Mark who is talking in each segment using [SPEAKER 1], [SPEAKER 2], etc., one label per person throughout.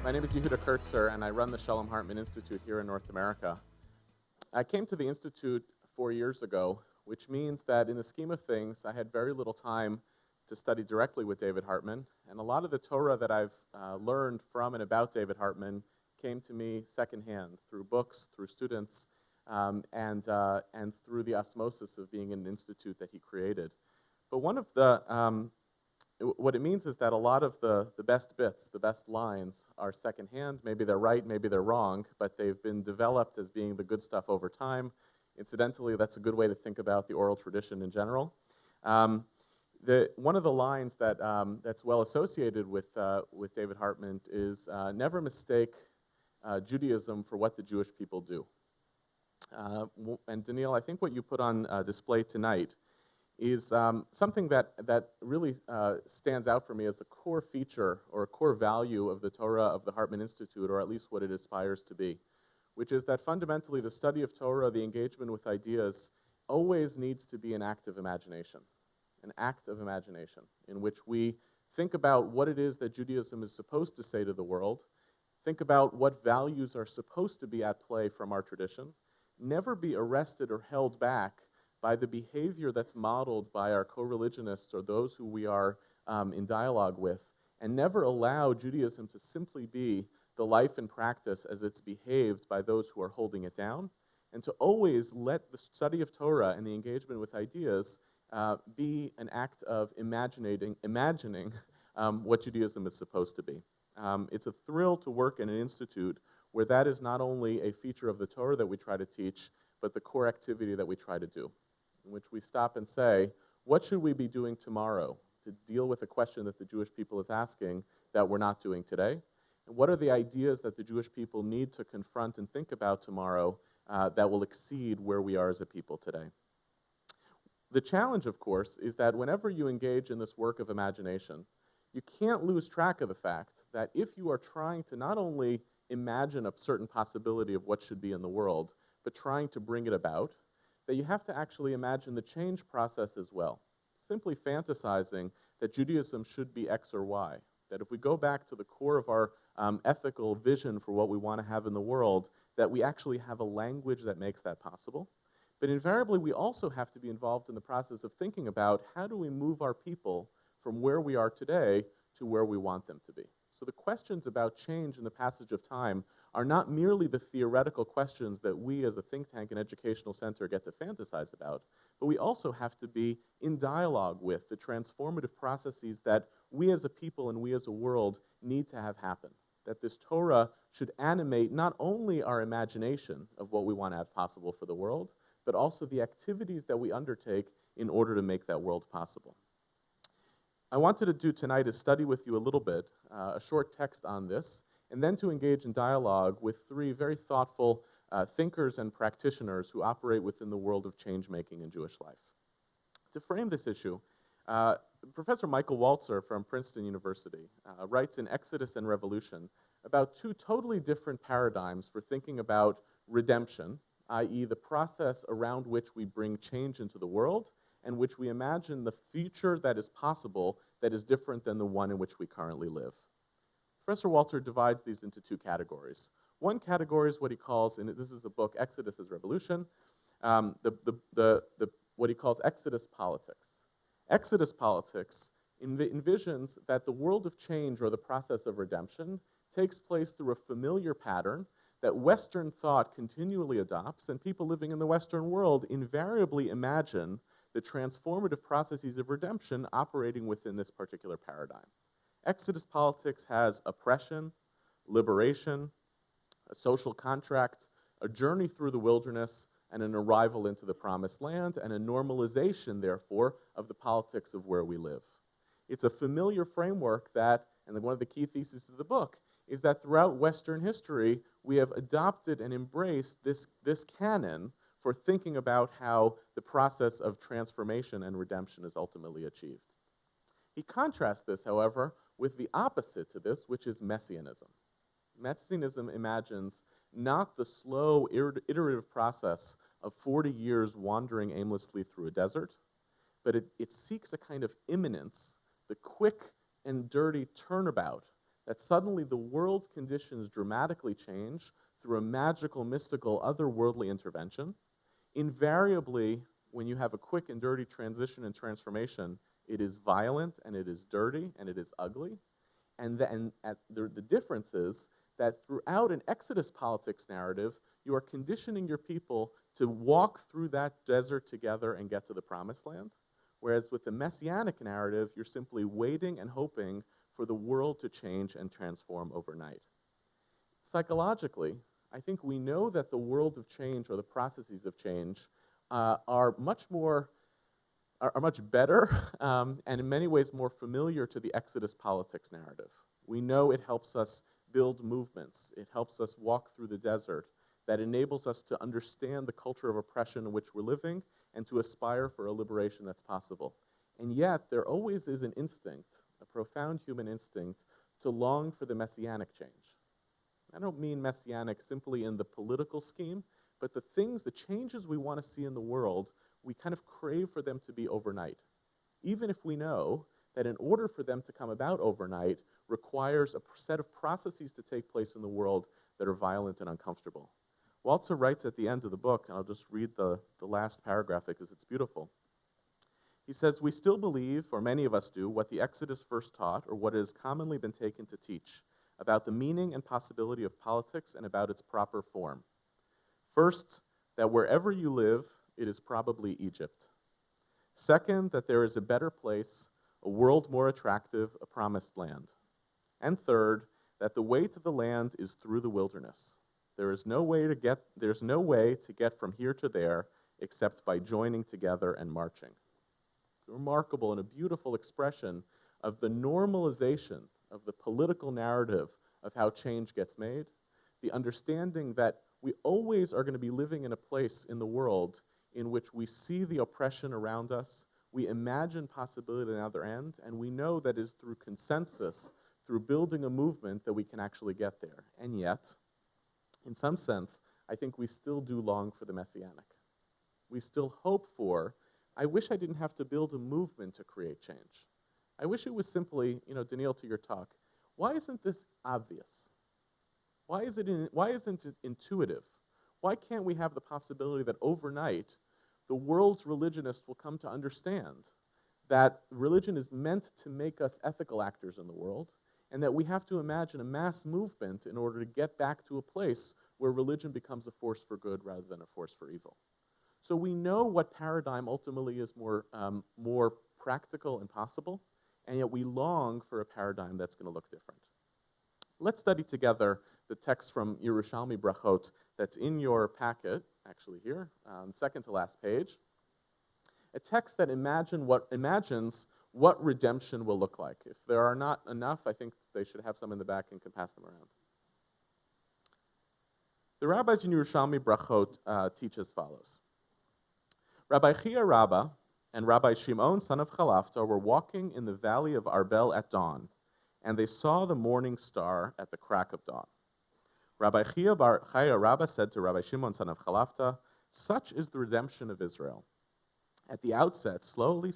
[SPEAKER 1] My name is Yehuda Kurtzer, and I run the Shalom Hartman Institute here in North America. I came to the Institute 4 years ago, which means that in the scheme of things, I had very little time to study directly with David Hartman, and a lot of the Torah that I've learned from and about David Hartman came to me secondhand, through books, through students, and through the osmosis of being in an institute that he created. But one of the what it means is that a lot of the best bits, the best lines, are secondhand. Maybe they're right, maybe they're wrong, but they've been developed as being the good stuff over time. Incidentally, that's a good way to think about the oral tradition in general. One of the lines that that's well associated with David Hartman is never mistake Judaism for what the Jewish people do. And Daniil, I think what you put on display tonight is something that really stands out for me as a core feature or a core value of the Torah of the Hartman Institute, or at least what it aspires to be, which is that fundamentally the study of Torah, the engagement with ideas, always needs to be an act of imagination in which we think about what it is that Judaism is supposed to say to the world, think about what values are supposed to be at play from our tradition, never be arrested or held back by the behavior that's modeled by our co-religionists or those who we are in dialogue with, and never allow Judaism to simply be the life and practice as it's behaved by those who are holding it down, and to always let the study of Torah and the engagement with ideas be an act of imagining what Judaism is supposed to be. It's a thrill to work in an institute where that is not only a feature of the Torah that we try to teach, but the core activity that we try to do, in which we stop and say, what should we be doing tomorrow to deal with a question that the Jewish people is asking that we're not doing today? And what are the ideas that the Jewish people need to confront and think about tomorrow that will exceed where we are as a people today? The challenge, of course, is that whenever you engage in this work of imagination, you can't lose track of the fact that if you are trying to not only imagine a certain possibility of what should be in the world, but trying to bring it about, that you have to actually imagine the change process as well. Simply fantasizing that Judaism should be X or Y, that if we go back to the core of our ethical vision for what we want to have in the world, that we actually have a language that makes that possible. But invariably, we also have to be involved in the process of thinking about how do we move our people from where we are today to where we want them to be. So the questions about change in the passage of time are not merely the theoretical questions that we as a think tank and educational center get to fantasize about, but we also have to be in dialogue with the transformative processes that we as a people and we as a world need to have happen. That this Torah should animate not only our imagination of what we want to have possible for the world, but also the activities that we undertake in order to make that world possible. I wanted to do tonight is study with you a little bit, a short text on this, and then to engage in dialogue with three very thoughtful thinkers and practitioners who operate within the world of change-making in Jewish life. To frame this issue, Professor Michael Walzer from Princeton University writes in Exodus and Revolution about two totally different paradigms for thinking about redemption, i.e. the process around which we bring change into the world, and which we imagine the future that is possible that is different than the one in which we currently live. Professor Walzer divides these into two categories. One category is what he calls, and this is the book Exodus as Revolution, what he calls Exodus politics. Exodus politics envisions that the world of change or the process of redemption takes place through a familiar pattern that Western thought continually adopts, and people living in the Western world invariably imagine the transformative processes of redemption operating within this particular paradigm. Exodus politics has oppression, liberation, a social contract, a journey through the wilderness, and an arrival into the promised land, and a normalization, therefore, of the politics of where we live. It's a familiar framework that, and one of the key theses of the book, is that throughout Western history, we have adopted and embraced this canon for thinking about how the process of transformation and redemption is ultimately achieved. He contrasts this, however, with the opposite to this, which is messianism. Messianism imagines not the slow, iterative process of 40 years wandering aimlessly through a desert, but it seeks a kind of imminence, the quick and dirty turnabout that suddenly the world's conditions dramatically change through a magical, mystical, otherworldly intervention. Invariably, when you have a quick and dirty transition and transformation, it is violent, and it is dirty, and it is ugly. And the difference is that throughout an Exodus politics narrative, you are conditioning your people to walk through that desert together and get to the promised land. Whereas with the messianic narrative, you're simply waiting and hoping for the world to change and transform overnight. Psychologically, I think we know that the world of change, or the processes of change, are much better and in many ways more familiar to the Exodus politics narrative. We know it helps us build movements. It helps us walk through the desert. That enables us to understand the culture of oppression in which we're living and to aspire for a liberation that's possible. And yet, there always is an instinct, a profound human instinct, to long for the messianic change. I don't mean messianic simply in the political scheme, but the changes we want to see in the world, we kind of crave for them to be overnight, even if we know that in order for them to come about overnight requires a set of processes to take place in the world that are violent and uncomfortable. Walzer writes at the end of the book, and I'll just read the last paragraph because it's beautiful. He says, "We still believe, or many of us do, what the Exodus first taught, or what has commonly been taken to teach, about the meaning and possibility of politics and about its proper form. First, that wherever you live, it is probably Egypt. Second, that there is a better place, a world more attractive, a promised land. And third, that the way to the land is through the wilderness. There's no way to get from here to there except by joining together and marching." It's a remarkable and a beautiful expression of the normalization of the political narrative of how change gets made, the understanding that we always are going to be living in a place in the world in which we see the oppression around us, we imagine possibility at the other end, and we know that it is through consensus, through building a movement, that we can actually get there. And yet, in some sense, I think we still do long for the messianic. We still hope for, I wish I didn't have to build a movement to create change. I wish it was simply, Daniel, to your talk, why isn't this obvious? Why isn't it intuitive? Why can't we have the possibility that overnight the world's religionists will come to understand that religion is meant to make us ethical actors in the world, and that we have to imagine a mass movement in order to get back to a place where religion becomes a force for good rather than a force for evil. So we know what paradigm ultimately is more practical and possible, and yet we long for a paradigm that's going to look different. Let's study together the text from Yerushalmi Brachot that's in your packet, actually here, second to last page. A text that imagines what redemption will look like. If there are not enough, I think they should have some in the back and can pass them around. The rabbis in Yerushalmi Brachot teach as follows. Rabbi Chia Rabbah and Rabbi Shimon, son of Chalafta, were walking in the valley of Arbel at dawn, and they saw the morning star at the crack of dawn. Rabbi Chia Rabbah said to Rabbi Shimon, son of Chalafta, "Such is the redemption of Israel. At the outset, slowly,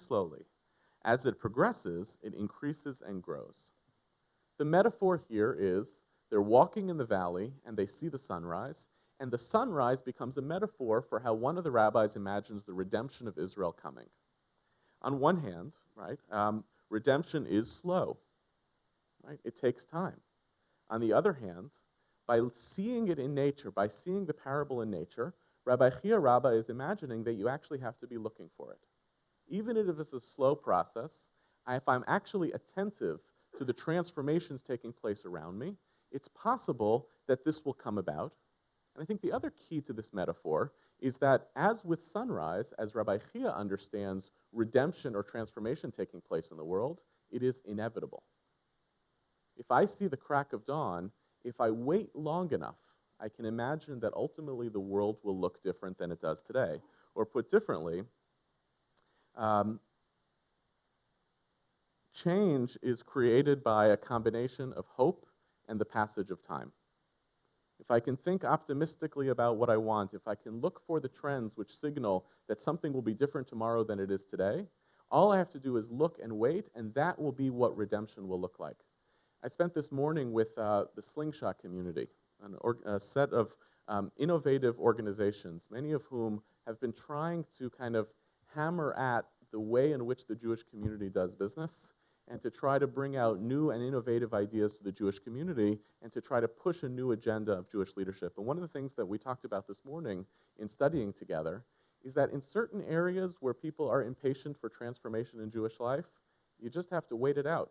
[SPEAKER 1] as it progresses, it increases and grows." The metaphor here is they're walking in the valley and they see the sunrise, and the sunrise becomes a metaphor for how one of the rabbis imagines the redemption of Israel coming. On one hand, right, redemption is slow. Right? It takes time. On the other hand, by seeing it in nature, by seeing the parable in nature, Rabbi Chia Rabbah is imagining that you actually have to be looking for it. Even if it's a slow process, if I'm actually attentive to the transformations taking place around me, it's possible that this will come about. And I think the other key to this metaphor is that as with sunrise, as Rabbi Chia understands redemption or transformation taking place in the world, it is inevitable. If I see the crack of dawn, if I wait long enough, I can imagine that ultimately the world will look different than it does today. Or put differently, change is created by a combination of hope and the passage of time. If I can think optimistically about what I want, if I can look for the trends which signal that something will be different tomorrow than it is today, all I have to do is look and wait, and that will be what redemption will look like. I spent this morning with the Slingshot community, a set of innovative organizations, many of whom have been trying to kind of hammer at the way in which the Jewish community does business and to try to bring out new and innovative ideas to the Jewish community and to try to push a new agenda of Jewish leadership. And one of the things that we talked about this morning in studying together is that in certain areas where people are impatient for transformation in Jewish life, you just have to wait it out.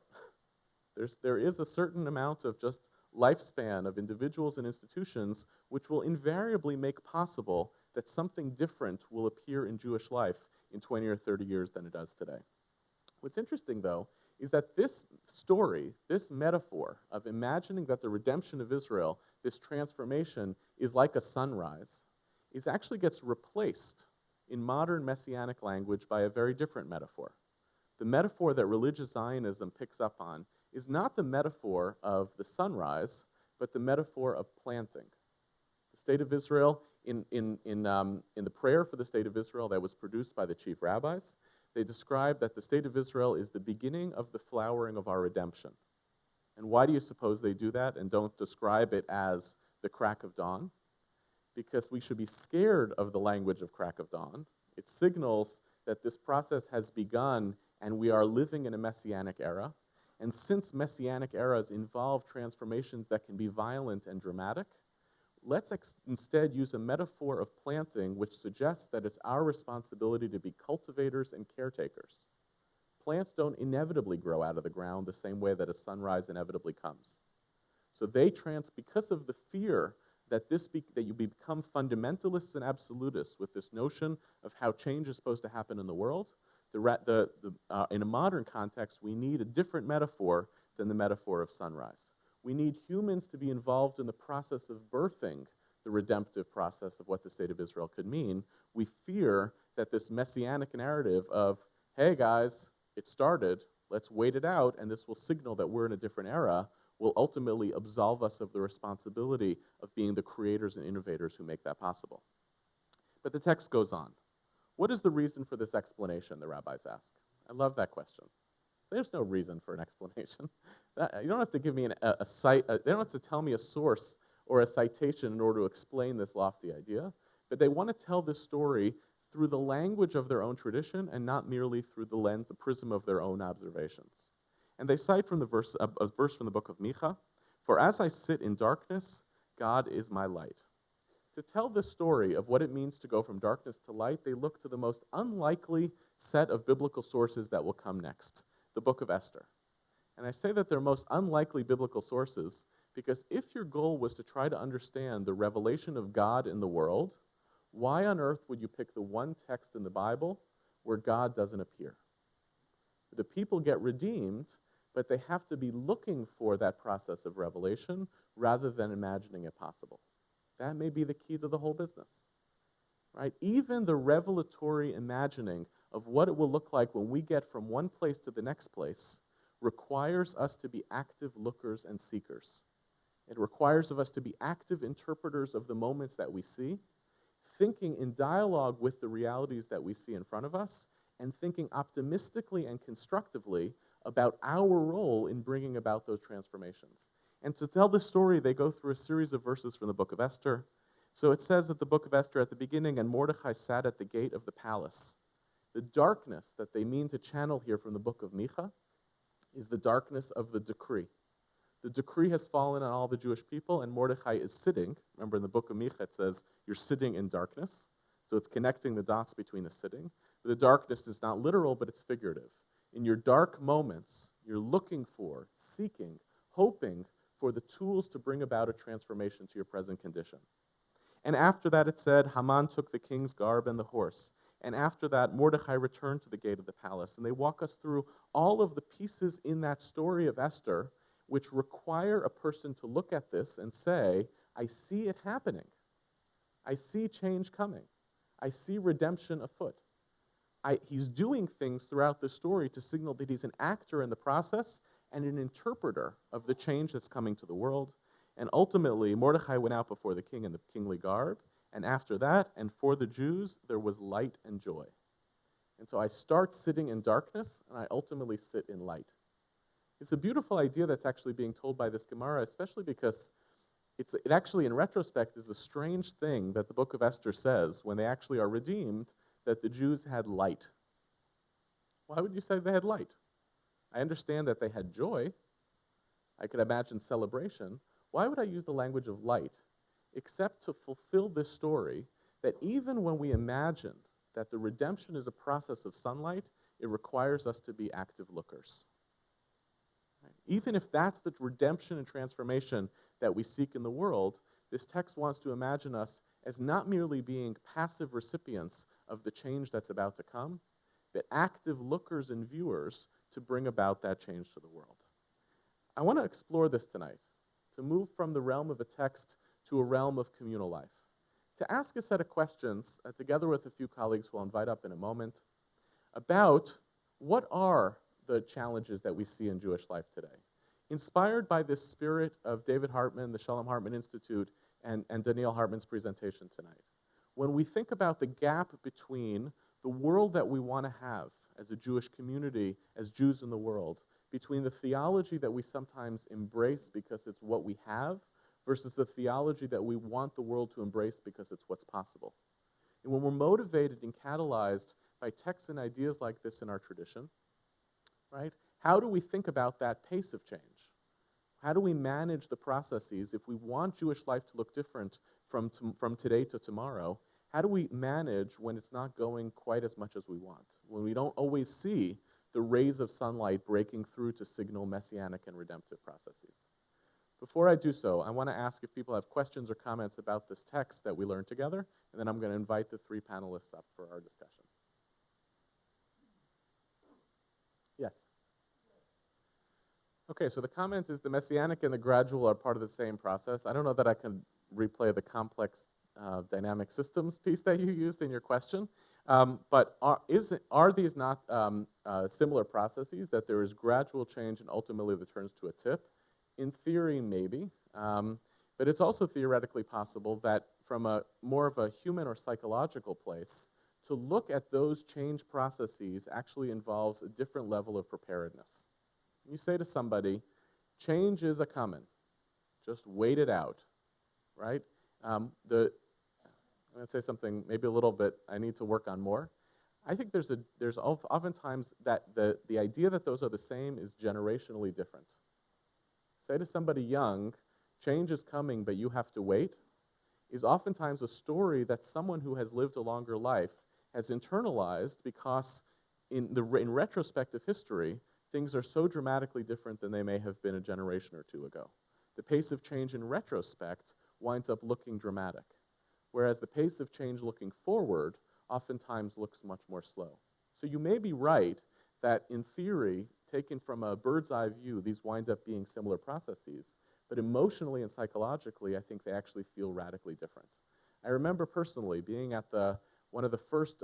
[SPEAKER 1] There is a certain amount of just lifespan of individuals and institutions which will invariably make possible that something different will appear in Jewish life in 20 or 30 years than it does today. What's interesting, though, is that this story, this metaphor of imagining that the redemption of Israel, this transformation, is like a sunrise, actually gets replaced in modern messianic language by a very different metaphor. The metaphor that religious Zionism picks up on is not the metaphor of the sunrise, but the metaphor of planting. The state of Israel, in the prayer for the state of Israel that was produced by the chief rabbis, they describe that the state of Israel is the beginning of the flowering of our redemption. And why do you suppose they do that and don't describe it as the crack of dawn? Because we should be scared of the language of crack of dawn. It signals that this process has begun and we are living in a messianic era. And since messianic eras involve transformations that can be violent and dramatic, let's instead use a metaphor of planting which suggests that it's our responsibility to be cultivators and caretakers. Plants don't inevitably grow out of the ground the same way that a sunrise inevitably comes. So because of the fear that you become fundamentalists and absolutists with this notion of how change is supposed to happen in the world, in a modern context, we need a different metaphor than the metaphor of sunrise. We need humans to be involved in the process of birthing the redemptive process of what the state of Israel could mean. We fear that this messianic narrative of, hey guys, it started, let's wait it out, and this will signal that we're in a different era, will ultimately absolve us of the responsibility of being the creators and innovators who make that possible. But the text goes on. What is the reason for this explanation, the rabbis ask? I love that question. There's no reason for an explanation. You don't have to give me they don't have to tell me a source or a citation in order to explain this lofty idea, but they want to tell this story through the language of their own tradition and not merely through the prism of their own observations. And they cite from a verse from the book of Micha, "For as I sit in darkness, God is my light." To tell this story of what it means to go from darkness to light, they look to the most unlikely set of biblical sources that will come next, the book of Esther. And I say that they're most unlikely biblical sources because if your goal was to try to understand the revelation of God in the world, why on earth would you pick the one text in the Bible where God doesn't appear? The people get redeemed, but they have to be looking for that process of revelation rather than imagining it possible. That may be the key to the whole business, right? Even the revelatory imagining of what it will look like when we get from one place to the next place requires us to be active lookers and seekers. It requires of us to be active interpreters of the moments that we see, thinking in dialogue with the realities that we see in front of us, and thinking optimistically and constructively about our role in bringing about those transformations. And to tell this story, they go through a series of verses from the book of Esther. So it says at the book of Esther at the beginning, "And Mordecai sat at the gate of the palace." The darkness that they mean to channel here from the book of Micha is the darkness of the decree. The decree has fallen on all the Jewish people, and Mordecai is sitting. Remember in the book of Micha it says, you're sitting in darkness. So it's connecting the dots between the sitting. But the darkness is not literal, but it's figurative. In your dark moments, you're looking for, seeking, hoping for the tools to bring about a transformation to your present condition. And after that it said, Haman took the king's garb and the horse. And after that, Mordecai returned to the gate of the palace. And they walk us through all of the pieces in that story of Esther which require a person to look at this and say, I see it happening. I see change coming. I see redemption afoot. He's doing things throughout the story to signal that he's an actor in the process and an interpreter of the change that's coming to the world. And ultimately, Mordecai went out before the king in the kingly garb, and after that, and for the Jews, there was light and joy. And so I start sitting in darkness, and I ultimately sit in light. It's a beautiful idea that's actually being told by this Gemara, especially because it actually, in retrospect, is a strange thing that the book of Esther says when they actually are redeemed, that the Jews had light. Why would you say they had light? I understand that they had joy. I could imagine celebration. Why would I use the language of light? Except to fulfill this story that even when we imagine that the redemption is a process of sunlight, it requires us to be active lookers. Right? Even if that's the redemption and transformation that we seek in the world, this text wants to imagine us as not merely being passive recipients of the change that's about to come, but active lookers and viewers to bring about that change to the world. I want to explore this tonight, to move from the realm of a text to a realm of communal life, to ask a set of questions, together with a few colleagues who I'll invite up in a moment, about what are the challenges that we see in Jewish life today. Inspired by this spirit of David Hartman, the Shalom Hartman Institute, and Daniel Hartman's presentation tonight. When we think about the gap between the world that we want to have as a Jewish community, as Jews in the world, between the theology that we sometimes embrace because it's what we have, versus the theology that we want the world to embrace because it's what's possible. And when we're motivated and catalyzed by texts and ideas like this in our tradition, right, how do we think about that pace of change? How do we manage the processes if we want Jewish life to look different from today to tomorrow? How do we manage when it's not going quite as much as we want? When we don't always see the rays of sunlight breaking through to signal messianic and redemptive processes? Before I do so, I want to ask if people have questions or comments about this text that we learned together, and then I'm going to invite the three panelists up for our discussion. Yes? Okay, so the comment is the messianic and the gradual are part of the same process. I don't know that I can replay the complex dynamic systems piece that you used in your question, but are these not similar processes, that there is gradual change and ultimately that turns to a tip? In theory, maybe, but it's also theoretically possible that from a more of a human or psychological place, to look at those change processes actually involves a different level of preparedness. You say to somebody, change is a coming, just wait it out, right? I'm going to say something maybe a little bit I need to work on more. I think there's oftentimes that the idea that those are the same is generationally different. Say to somebody young, change is coming, but you have to wait, is oftentimes a story that someone who has lived a longer life has internalized because in retrospective history, things are so dramatically different than they may have been a generation or two ago. The pace of change in retrospect winds up looking dramatic, whereas the pace of change looking forward oftentimes looks much more slow. So you may be right that in theory, taken from a bird's eye view, these wind up being similar processes, but emotionally and psychologically, I think they actually feel radically different. I remember personally being at one of the first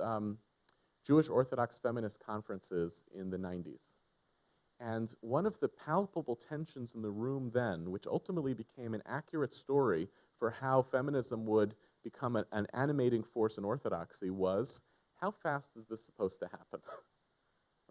[SPEAKER 1] Jewish Orthodox feminist conferences in the 90s. And one of the palpable tensions in the room then, which ultimately became an accurate story for how feminism would become an animating force in Orthodoxy, was, how fast is this supposed to happen?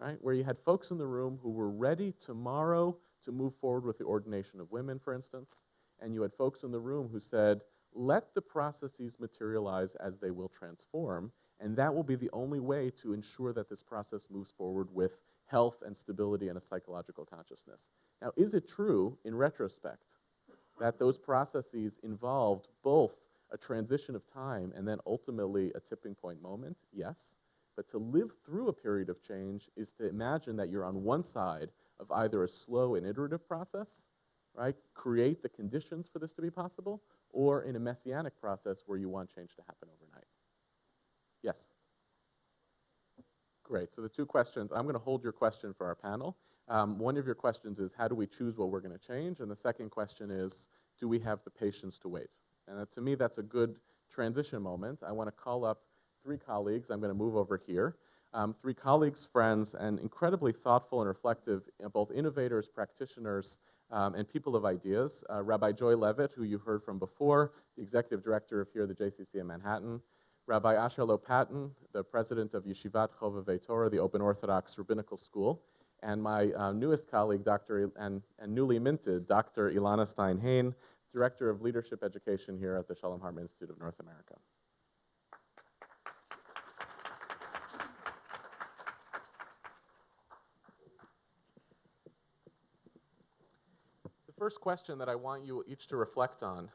[SPEAKER 1] Right? Where you had folks in the room who were ready tomorrow to move forward with the ordination of women, for instance, and you had folks in the room who said, let the processes materialize as they will transform, and that will be the only way to ensure that this process moves forward with health and stability and a psychological consciousness. Now, is it true, in retrospect, that those processes involved both a transition of time and then ultimately a tipping point moment? Yes. But to live through a period of change is to imagine that you're on one side of either a slow and iterative process, right? Create the conditions for this to be possible, or in a messianic process where you want change to happen overnight. Yes? Great. So the two questions, I'm going to hold your question for our panel. One of your questions is, how do we choose what we're going to change? And the second question is, do we have the patience to wait? And to me, that's a good transition moment. I want to call up three colleagues. I'm going to move over here. Three colleagues, friends, and incredibly thoughtful and reflective, both innovators, practitioners, and people of ideas. Rabbi Joy Levitt, who you heard from before, the executive director of here at the JCC in Manhattan. Rabbi Asher Lopatin, the president of Yeshivat Chovevei Torah, the Open Orthodox Rabbinical School. and my newest colleague, and newly minted Dr. Elana Stein Hain, Director of Leadership Education here at the Shalom Hartman Institute of North America. The first question that I want you each to reflect on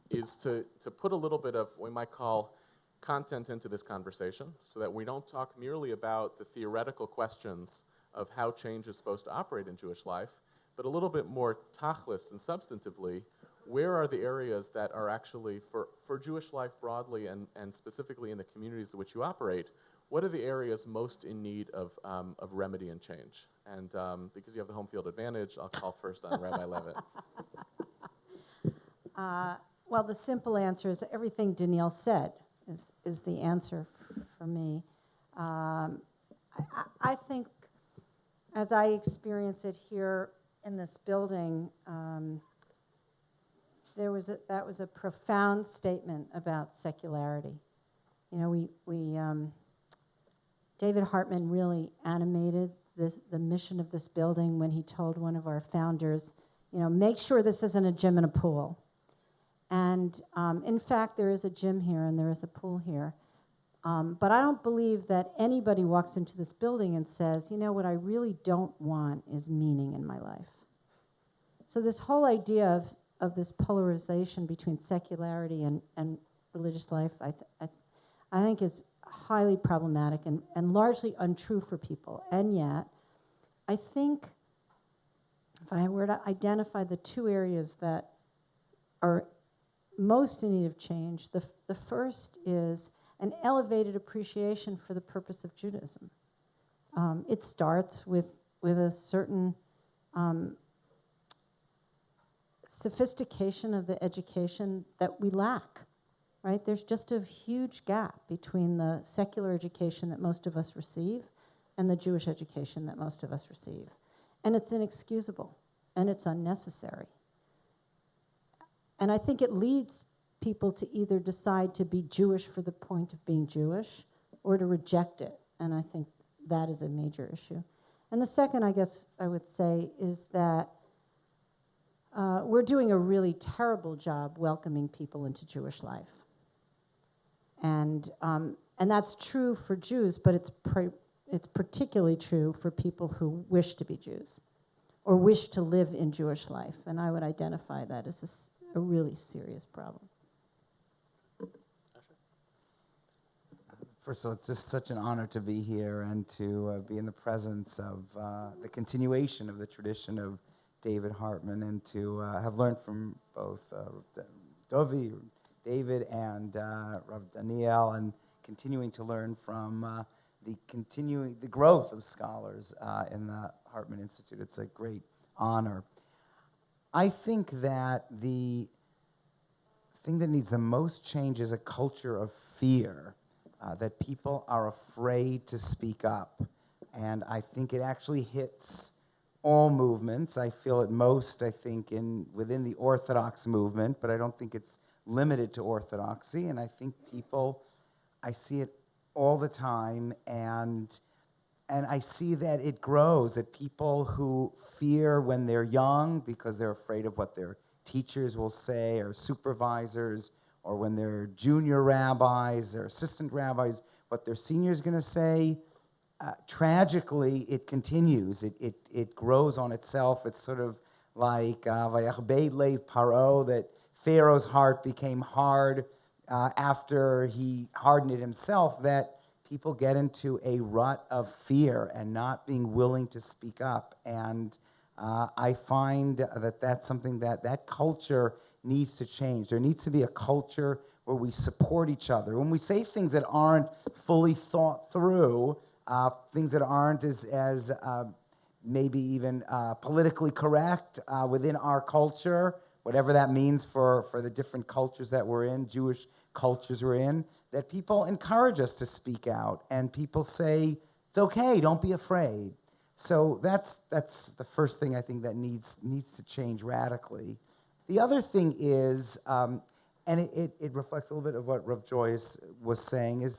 [SPEAKER 1] is to put a little bit of what we might call content into this conversation, so that we don't talk merely about the theoretical questions of how change is supposed to operate in Jewish life, but a little bit more tachlis and substantively, where are the areas that are actually, for Jewish life broadly and specifically in the communities in which you operate, what are the areas most in need of remedy and change? And because you have the home field advantage, I'll call first on Rabbi Levitt.
[SPEAKER 2] Well, the simple answer is everything Danielle said is the answer for me. I think, as I experience it here in this building, that was a profound statement about secularity. You know, David Hartman really animated the mission of this building when he told one of our founders, you know, make sure this isn't a gym and a pool. And in fact, there is a gym here and there is a pool here. But I don't believe that anybody walks into this building and says, you know, what I really don't want is meaning in my life. So this whole idea of this polarization between secularity and religious life, I think is highly problematic and largely untrue for people. And yet, I think if I were to identify the two areas that are most in need of change, the first is an elevated appreciation for the purpose of Judaism. It starts with a certain sophistication of the education that we lack, right? There's just a huge gap between the secular education that most of us receive and the Jewish education that most of us receive. And it's inexcusable, and it's unnecessary. And I think it leads people to either decide to be Jewish for the point of being Jewish or to reject it. And I think that is a major issue. And the second, I guess I would say, is that we're doing a really terrible job welcoming people into Jewish life. And that's true for Jews, but it's particularly true for people who wish to be Jews or wish to live in Jewish life. And I would identify that as a really serious problem.
[SPEAKER 3] First of all, it's just such an honor to be here and to be in the presence of the continuation of the tradition of David Hartman, and to have learned from both David and Rabbi Daniel, and continuing to learn from the growth of scholars in the Hartman Institute. It's a great honor. I think that the thing that needs the most change is a culture of fear, that people are afraid to speak up. And I think it actually hits all movements. I feel it most, I think, within the Orthodox movement, but I don't think it's limited to Orthodoxy. And I think I see it all the time, and I see that it grows, that people who fear when they're young because they're afraid of what their teachers will say, or supervisors, or when they're junior rabbis or assistant rabbis, what their senior's going to say. Tragically, it continues. It grows on itself. It's sort of like Vayachbed Lev Paro, that Pharaoh's heart became hard after he hardened it himself, that people get into a rut of fear and not being willing to speak up. And I find that that's something that culture needs to change. There needs to be a culture where we support each other. When we say things that aren't fully thought through, things that aren't as maybe even politically correct within our culture, whatever that means for the different cultures that we're in, Jewish cultures we're in, that people encourage us to speak out, and people say, it's okay, don't be afraid. So that's the first thing I think that needs to change radically. The other thing is, and it reflects a little bit of what Rabbi Joy was saying, is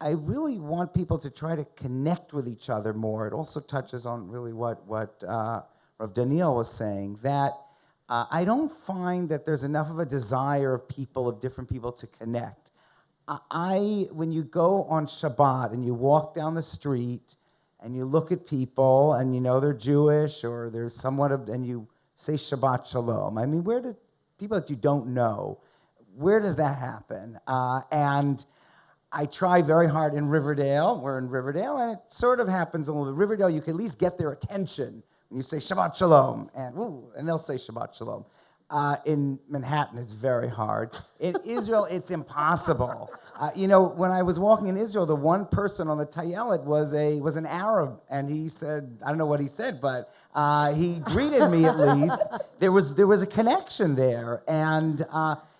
[SPEAKER 3] I really want people to try to connect with each other more. It also touches on really what Rav Daniel was saying, that I don't find that there's enough of a desire of different people to connect. When you go on Shabbat and you walk down the street and you look at people and you know they're Jewish or they're and you say Shabbat Shalom. I mean, people that you don't know, where does that happen? And I try very hard in Riverdale. We're in Riverdale, and it sort of happens a little bit. Riverdale, you can at least get their attention when you say Shabbat Shalom, and they'll say Shabbat Shalom. In Manhattan, it's very hard. In Israel, it's impossible. When I was walking in Israel, the one person on the Tayelet was an Arab, and he said, I don't know what he said, but he greeted me at least. There was a connection there, and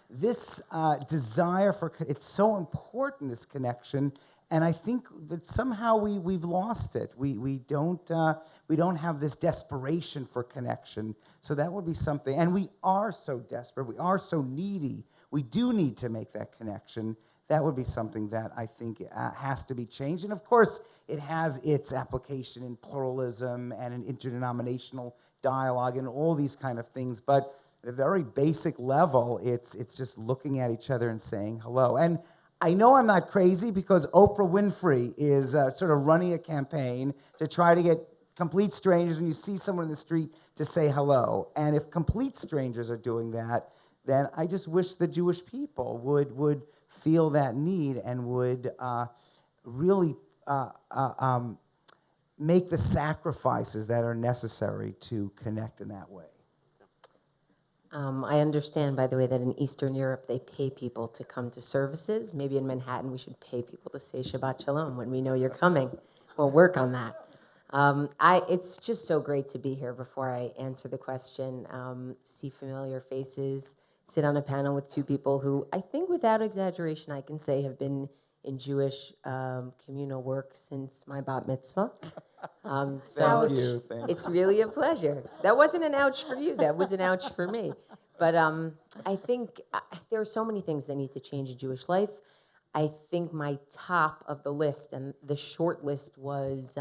[SPEAKER 3] this desire it's so important, this connection, and I think that somehow we've lost it. We don't have this desperation for connection. So that would be something, and we are so desperate, we are so needy, we do need to make that connection. That would be something that I think has to be changed. And of course, it has its application in pluralism and in interdenominational dialogue and all these kind of things, but at a very basic level, it's just looking at each other and saying hello. And I know I'm not crazy because Oprah Winfrey is sort of running a campaign to try to get complete strangers, when you see someone in the street, to say hello. And if complete strangers are doing that, then I just wish the Jewish people would feel that need and would really make the sacrifices that are necessary to connect in that way.
[SPEAKER 4] I understand, by the way, that in Eastern Europe they pay people to come to services. Maybe in Manhattan we should pay people to say Shabbat Shalom when we know you're coming. We'll work on that. It's just so great to be here. Before I answer the question, see familiar faces, sit on a panel with two people who I think without exaggeration I can say have been in Jewish communal work since my bat mitzvah.
[SPEAKER 3] Thank you.
[SPEAKER 4] It's really a pleasure. That wasn't an ouch for you. That was an ouch for me. But I think there are so many things that need to change in Jewish life. I think my top of the list, and the short list, was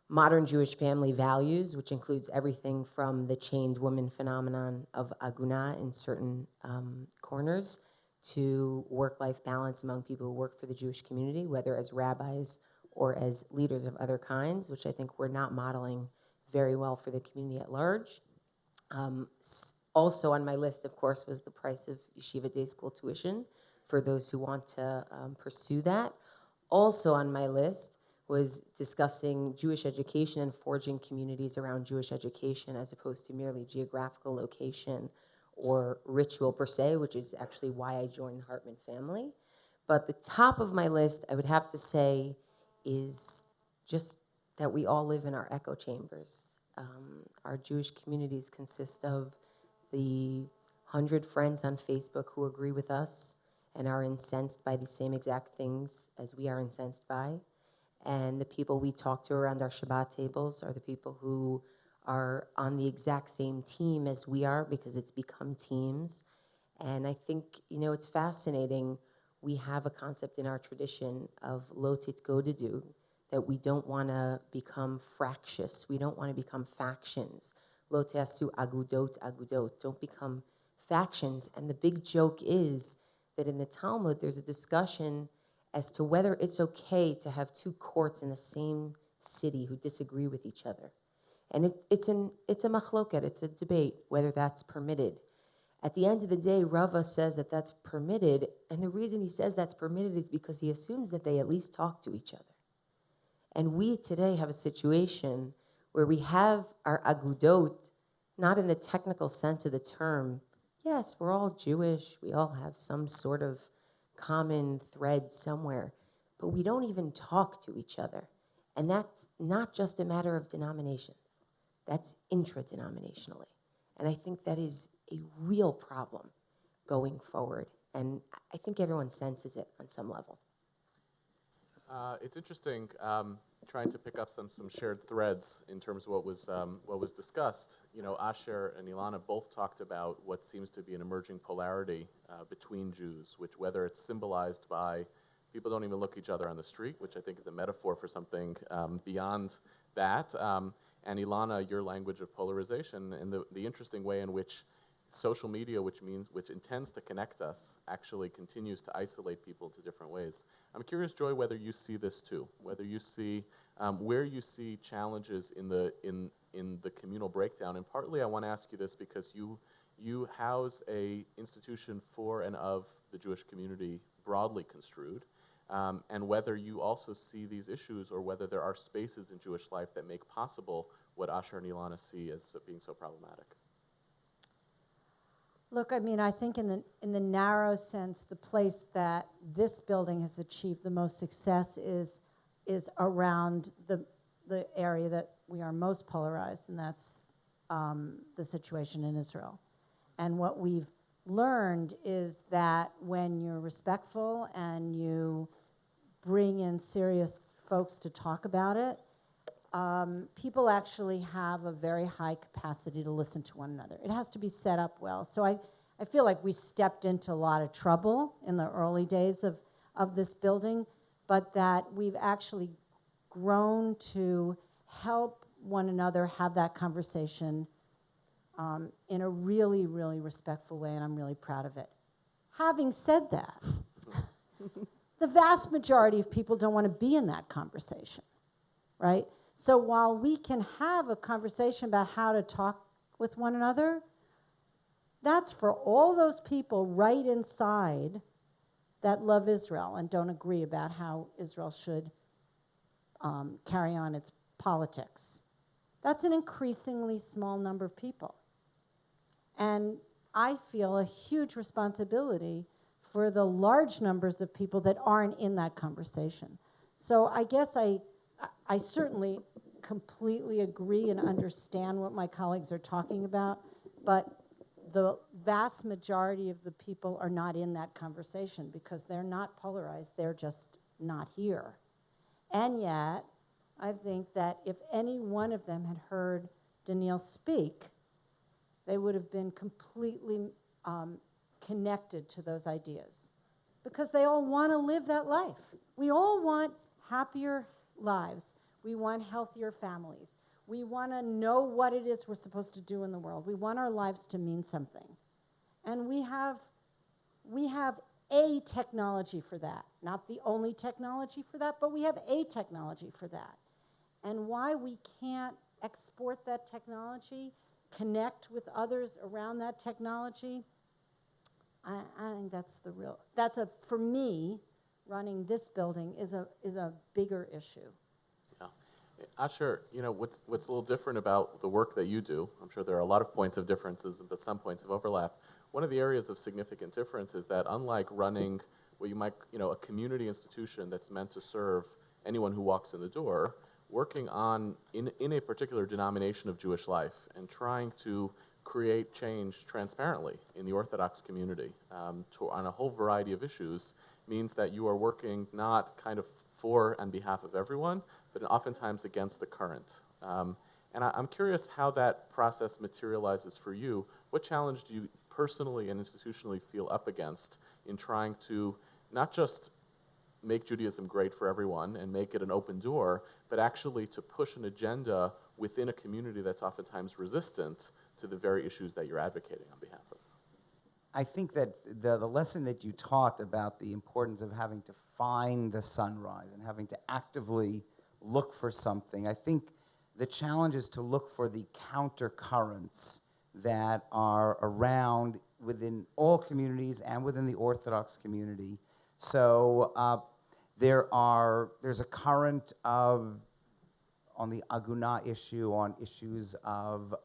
[SPEAKER 4] modern Jewish family values, which includes everything from the chained woman phenomenon of aguna in certain corners to work-life balance among people who work for the Jewish community, whether as rabbis or as leaders of other kinds, which I think we're not modeling very well for the community at large. Also on my list, of course, was the price of yeshiva day school tuition for those who want to pursue that. Also on my list was discussing Jewish education and forging communities around Jewish education as opposed to merely geographical location or ritual per se, which is actually why I joined the Hartman family. But the top of my list, I would have to say, is just that we all live in our echo chambers. Our Jewish communities consist of the 100 friends on Facebook who agree with us and are incensed by the same exact things as we are incensed by. And the people we talk to around our Shabbat tables are the people who are on the exact same team as we are, because it's become teams. And I think, it's fascinating. We have a concept in our tradition of lo titgodedu, that we don't want to become fractious. We don't want to become factions. Lo teasu agudot. Don't become factions. And the big joke is that in the Talmud, there's a discussion as to whether it's okay to have two courts in the same city who disagree with each other. And it's a machloket, it's a debate, whether that's permitted. At the end of the day, Rava says that that's permitted, and the reason he says that's permitted is because he assumes that they at least talk to each other. And we today have a situation where we have our agudot, not in the technical sense of the term. Yes, we're all Jewish, we all have some sort of common thread somewhere, but we don't even talk to each other. And that's not just a matter of denominations. That's intra-denominationally. And I think that is a real problem going forward. And I think everyone senses it on some level.
[SPEAKER 1] It's interesting trying to pick up some shared threads in terms of what was discussed. Asher and Elana both talked about what seems to be an emerging polarity between Jews, which, whether it's symbolized by People don't even look each other on the street, which I think is a metaphor for something beyond that. And Elana, your language of polarization and the interesting way in which social media, which intends to connect us, actually continues to isolate people to different ways. I'm curious, Joy, whether you see this too, whether you see where you see challenges in the communal breakdown. And partly I want to ask you this because you house a institution for and of the Jewish community broadly construed, and whether you also see these issues or whether there are spaces in Jewish life that make possible what Asher and Elana see as being so problematic.
[SPEAKER 2] Look, I mean, I think in the narrow sense, the place that this building has achieved the most success is around the area that we are most polarized, and that's the situation in Israel. And what we've learned is that when you're respectful and you bring in serious folks to talk about it, people actually have a very high capacity to listen to one another. It has to be set up well. So I feel like we stepped into a lot of trouble in the early days of this building, but that we've actually grown to help one another have that conversation in a really, really respectful way, and I'm really proud of it. Having said that, the vast majority of people don't want to be in that conversation, right? So while we can have a conversation about how to talk with one another, that's for all those people right inside that love Israel and don't agree about how Israel should carry on its politics. That's an increasingly small number of people. And I feel a huge responsibility for the large numbers of people that aren't in that conversation. So I guess I certainly completely agree and understand what my colleagues are talking about, but the vast majority of the people are not in that conversation because they're not polarized, they're just not here. And yet, I think that if any one of them had heard Danielle speak, they would have been completely connected to those ideas because they all want to live that life. We all want happier lives. We want healthier families. We want to know what it is we're supposed to do in the world. We want our lives to mean something. And we have a technology for that. Not the only technology for that, but we have a technology for that. And why we can't export that technology, connect with others around that technology, I think for me, running this building is a bigger issue.
[SPEAKER 1] Asher, what's a little different about the work that you do, I'm sure there are a lot of points of differences, but some points of overlap. One of the areas of significant difference is that unlike running what you might, a community institution that's meant to serve anyone who walks in the door, working in a particular denomination of Jewish life and trying to create change transparently in the Orthodox community on a whole variety of issues means that you are working not kind of for and behalf of everyone, but oftentimes against the current. And I'm curious how that process materializes for you. What challenge do you personally and institutionally feel up against in trying to not just make Judaism great for everyone and make it an open door, but actually to push an agenda within a community that's oftentimes resistant to the very issues that you're advocating on behalf of?
[SPEAKER 3] I think that the lesson that you taught about the importance of having to find the sunrise and having to actively look for something, I think the challenge is to look for the countercurrents that are around within all communities and within the Orthodox community. So there's a current on the Aguna issue, on issues of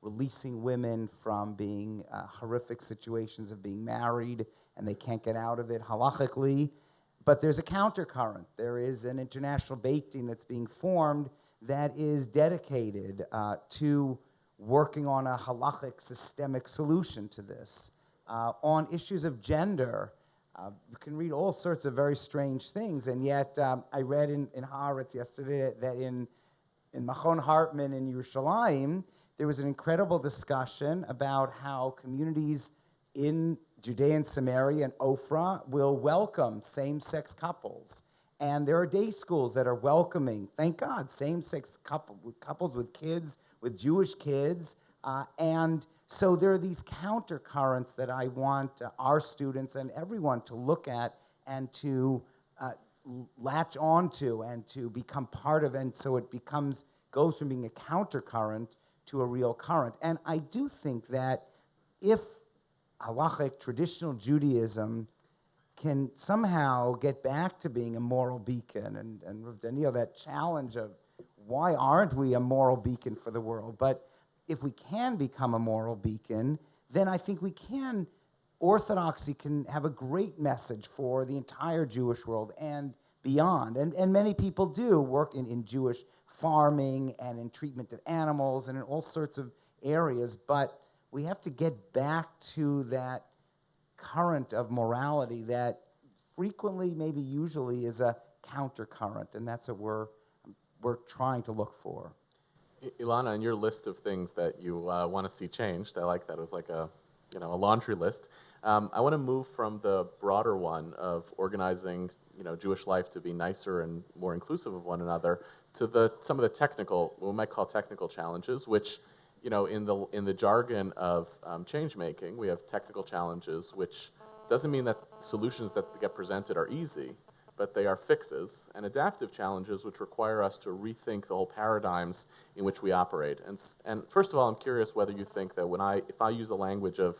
[SPEAKER 3] releasing women from being horrific situations of being married and they can't get out of it halachically. But there's a countercurrent. There is an international Beit Din that's being formed that is dedicated to working on a halachic systemic solution to this. On issues of gender, you can read all sorts of very strange things, and yet I read in Haaretz yesterday that in Machon Hartman in Yerushalayim, there was an incredible discussion about how communities in Judea and Samaria and Ophrah will welcome same-sex couples. And there are day schools that are welcoming, thank God, same-sex couples with kids, with Jewish kids. And so there are these countercurrents that I want our students and everyone to look at and to latch onto and to become part of, and so it goes from being a countercurrent to a real current. And I do think that if halachic traditional Judaism can somehow get back to being a moral beacon, and Rav Daniel, that challenge of why aren't we a moral beacon for the world? But if we can become a moral beacon, then I think Orthodoxy can have a great message for the entire Jewish world and beyond. And many people do work in Jewish farming and in treatment of animals and in all sorts of areas, but we have to get back to that current of morality that frequently, maybe usually, is a countercurrent, and that's what we're trying to look for.
[SPEAKER 1] Elana, in your list of things that you want to see changed, I like that. It was like a laundry list. I want to move from the broader one of organizing, Jewish life to be nicer and more inclusive of one another to some of the technical, what we might call technical challenges, which, in the jargon of change making, we have technical challenges, which doesn't mean that solutions that get presented are easy, but they are fixes, and adaptive challenges, which require us to rethink the whole paradigms in which we operate. And first of all, I'm curious whether you think that if I use the language of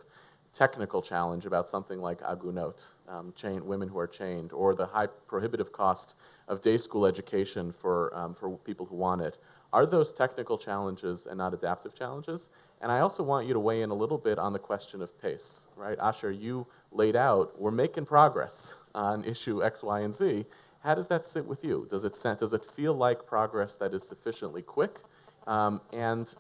[SPEAKER 1] technical challenge about something like agunot, women who are chained, or the high prohibitive cost of day school education for people who want it, are those technical challenges and not adaptive challenges? And I also want you to weigh in a little bit on the question of pace, right? Asher, you laid out, we're making progress on issue X, Y, and Z. How does that sit with you? Does it feel like progress that is sufficiently quick? And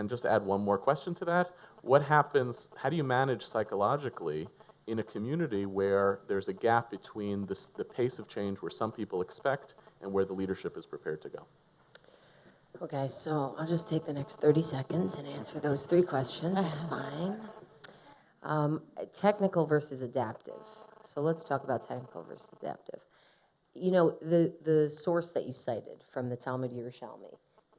[SPEAKER 1] just to add one more question to that, what happens, how do you manage psychologically in a community where there's a gap between the pace of change where some people expect and where the leadership is prepared to go?
[SPEAKER 4] Okay, so I'll just take the next 30 seconds and answer those 3 questions. It's fine. Technical versus adaptive. So let's talk about technical versus adaptive. The source that you cited from the Talmud Yerushalmi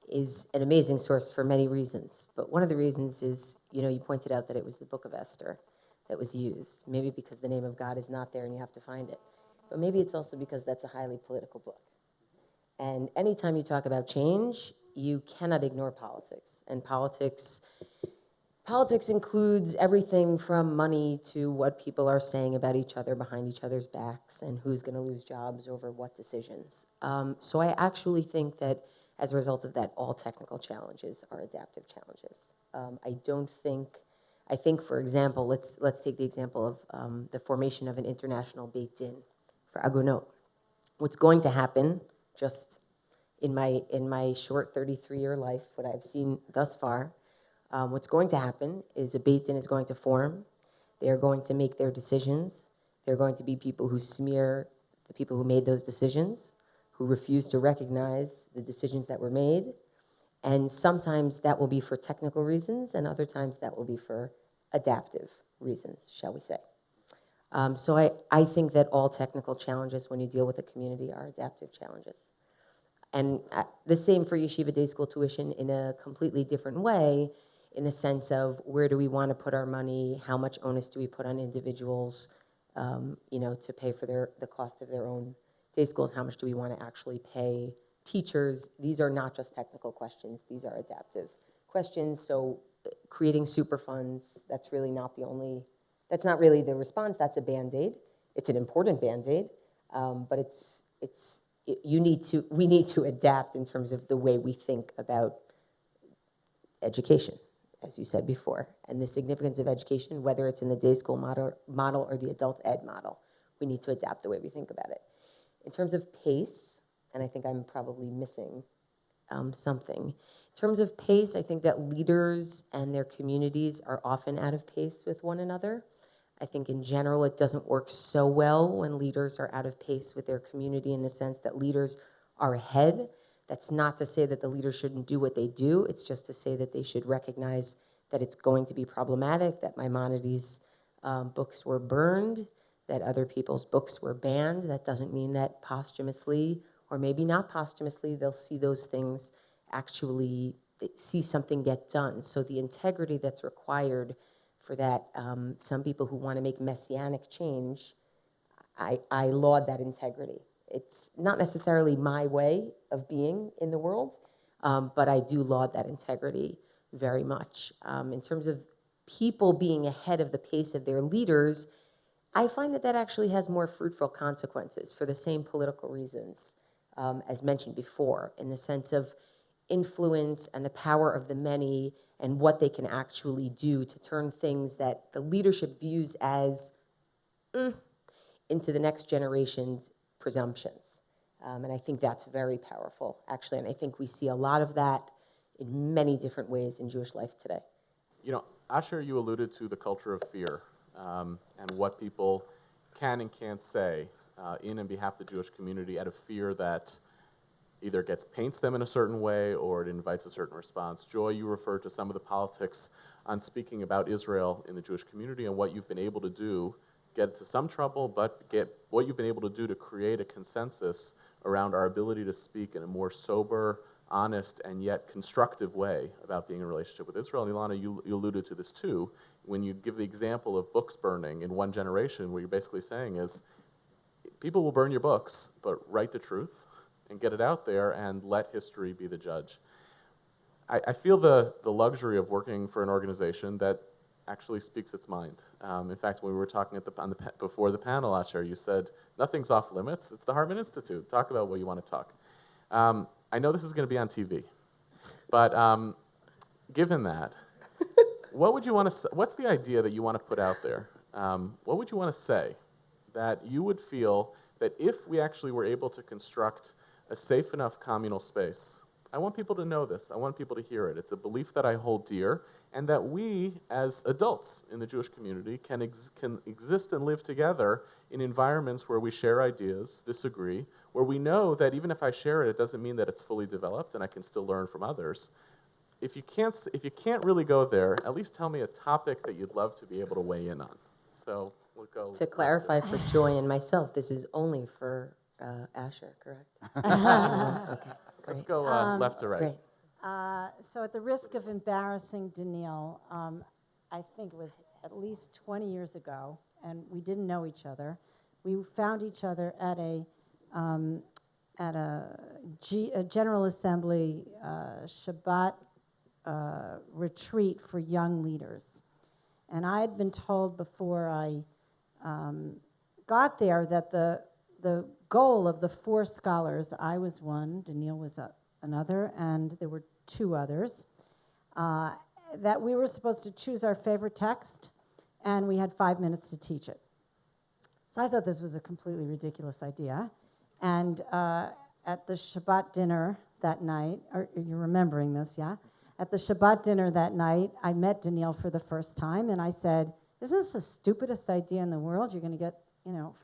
[SPEAKER 4] is an amazing source for many reasons. But one of the reasons is, you pointed out that it was the book of Esther that was used. Maybe because the name of God is not there and you have to find it. But maybe it's also because that's a highly political book. And anytime you talk about change, you cannot ignore politics. And politics includes everything from money to what people are saying about each other behind each other's backs and who's going to lose jobs over what decisions. So I actually think that as a result of that, all technical challenges are adaptive challenges. I think, for example, let's take the example of the formation of an international Beit Din for Agunot. What's going to happen, just in my short 33-year life, what I've seen thus far, what's going to happen is a Beit Din is going to form. They are going to make their decisions. There are going to be people who smear the people who made those decisions, who refuse to recognize the decisions that were made. And sometimes that will be for technical reasons, and other times that will be for adaptive reasons, shall we say. So I think that all technical challenges, when you deal with a community, are adaptive challenges. And the same for yeshiva day school tuition in a completely different way, in the sense of where do we want to put our money, how much onus do we put on individuals, to pay for the cost of their own day schools, how much do we want to actually pay teachers. These are not just technical questions, these are adaptive questions. So creating super funds, that's not really the response, that's a Band-Aid. It's an important Band-Aid, but we need to adapt in terms of the way we think about education, as you said before, and the significance of education, whether it's in the day school model or the adult ed model. We need to adapt the way we think about it. In terms of pace, and I think I'm probably missing something. In terms of pace, I think that leaders and their communities are often out of pace with one another. I think in general it doesn't work so well when leaders are out of pace with their community, in the sense that leaders are ahead. That's not to say that the leaders shouldn't do what they do. It's just to say that they should recognize that it's going to be problematic, that Maimonides books were burned, that other people's books were banned. That doesn't mean that posthumously, or maybe not posthumously, they'll see those things actually, see something get done. So the integrity that's required for that, some people who want to make messianic change, I laud that integrity. It's not necessarily my way of being in the world, but I do laud that integrity very much. In terms of people being ahead of the pace of their leaders, I find that actually has more fruitful consequences for the same political reasons as mentioned before, in the sense of influence and the power of the many and what they can actually do to turn things that the leadership views as into the next generation's presumptions. And I think that's very powerful, actually. And I think we see a lot of that in many different ways in Jewish life today.
[SPEAKER 1] You know, Asher, you alluded to the culture of fear and what people can and can't say in and behalf of the Jewish community out of fear that either paints them in a certain way or it invites a certain response. Joy, you referred to some of the politics on speaking about Israel in the Jewish community and what you've been able to do, get into some trouble, but get what you've been able to do to create a consensus around our ability to speak in a more sober, honest, and yet constructive way about being in a relationship with Israel. And Elana, you alluded to this too, when you give the example of books burning in one generation, what you're basically saying is, people will burn your books, but write the truth and get it out there and let history be the judge. I feel the luxury of working for an organization that actually speaks its mind. In fact, when we were talking before the panel, Asher, you said, nothing's off limits. It's the Hartman Institute. Talk about what you want to talk. I know this is going to be on TV, but given that, what would you want to? What's the idea that you want to put out there? What would you want to say that you would feel that if we actually were able to construct a safe enough communal space? I want people to know this. I want people to hear it. It's a belief that I hold dear, and that we, as adults in the Jewish community, can exist and live together in environments where we share ideas, disagree, where we know that even if I share it, it doesn't mean that it's fully developed, and I can still learn from others. If you can't really go there, at least tell me a topic that you'd love to be able to weigh in on. So we'll go.
[SPEAKER 4] To clarify for Joy and myself, this is only for Asher, correct? Okay, great.
[SPEAKER 1] Let's go left to right.
[SPEAKER 4] Great.
[SPEAKER 2] So at the risk of embarrassing Daniil, I think it was at least 20 years ago, and we didn't know each other. We found each other at a General Assembly Shabbat retreat for young leaders. And I had been told before I got there that the goal of the 4 scholars, I was one, Daniil was another, and there were 2 others, that we were supposed to choose our favorite text, and we had 5 minutes to teach it. So I thought this was a completely ridiculous idea. And at the Shabbat dinner that night, you're remembering this, yeah? At the Shabbat dinner that night, I met Daniil for the first time, and I said, isn't this the stupidest idea in the world? You're going to get,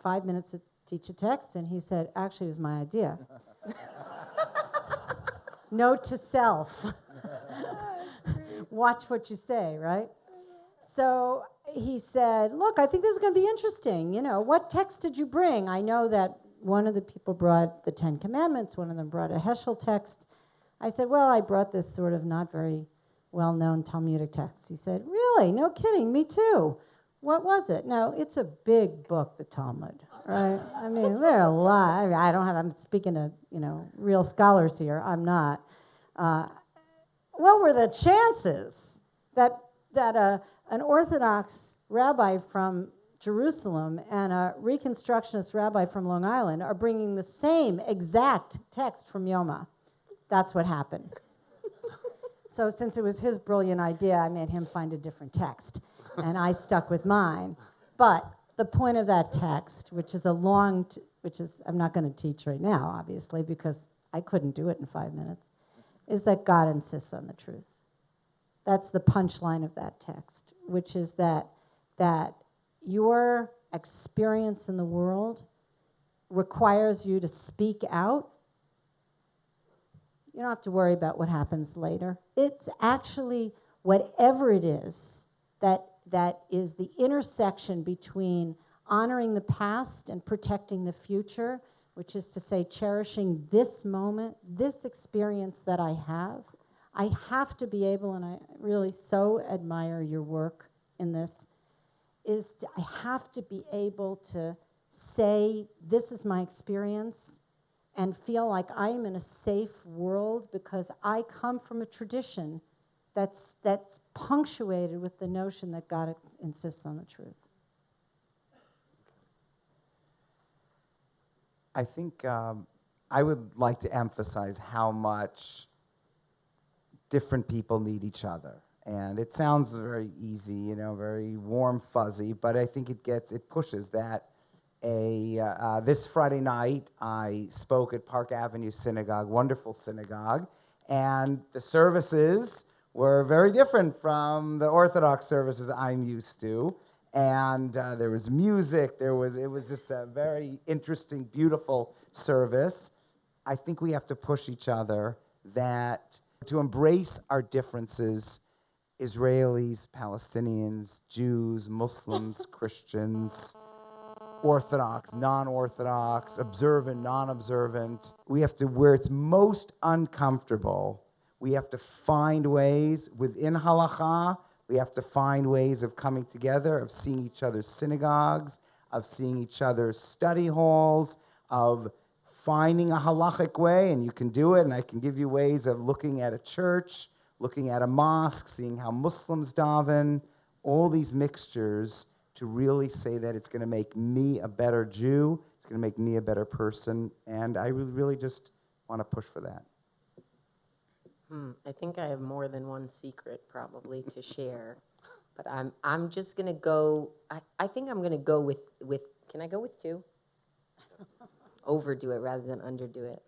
[SPEAKER 2] 5 minutes to teach a text? And he said, actually, it was my idea. Note to self. Watch what you say, right? So he said, look, I think this is going to be interesting. What text did you bring? I know that one of the people brought the 10 Commandments, one of them brought a Heschel text. I said, well, I brought this sort of not very well-known Talmudic text. He said, really? No kidding, me too. What was it? Now, it's a big book, the Talmud, right? I mean, there are a lot. I'm speaking to, real scholars here. I'm not. What were the chances that an Orthodox rabbi from Jerusalem and a Reconstructionist rabbi from Long Island are bringing the same exact text from Yoma? That's what happened. So since it was his brilliant idea, I made him find a different text, and I stuck with mine. But the point of that text, which is I'm not going to teach right now, obviously, because I couldn't do it in 5 minutes, is that God insists on the truth. That's the punchline of that text, which is that your experience in the world requires you to speak out. You don't have to worry about what happens later. It's actually whatever it is that that is the intersection between honoring the past and protecting the future, which is to say cherishing this moment, this experience that I have. I have to be able, and I really so admire your work in this, I have to be able to say, this is my experience, and feel like I'm in a safe world because I come from a tradition that's punctuated with the notion that God insists on the truth.
[SPEAKER 3] I think I would like to emphasize how much different people need each other. And it sounds very easy, very warm, fuzzy, but I think it pushes that. This Friday night, I spoke at Park Avenue Synagogue, wonderful synagogue, and the services were very different from the Orthodox services I'm used to. And there was music, it was just a very interesting, beautiful service. I think we have to push each other to embrace our differences, Israelis, Palestinians, Jews, Muslims, Christians, Orthodox, non-Orthodox, observant, non-observant. We have to, where it's most uncomfortable, we have to find ways within halakha. We have to find ways of coming together, of seeing each other's synagogues, of seeing each other's study halls, of finding a halachic way, and you can do it, and I can give you ways of looking at a church, looking at a mosque, seeing how Muslims daven, all these mixtures to really say that it's going to make me a better Jew, it's going to make me a better person, and I really just want to push for that.
[SPEAKER 4] I think I have more than one secret probably to share, but I'm just gonna go. I think I'm gonna go with. Can I go with two? Overdo it rather than underdo it.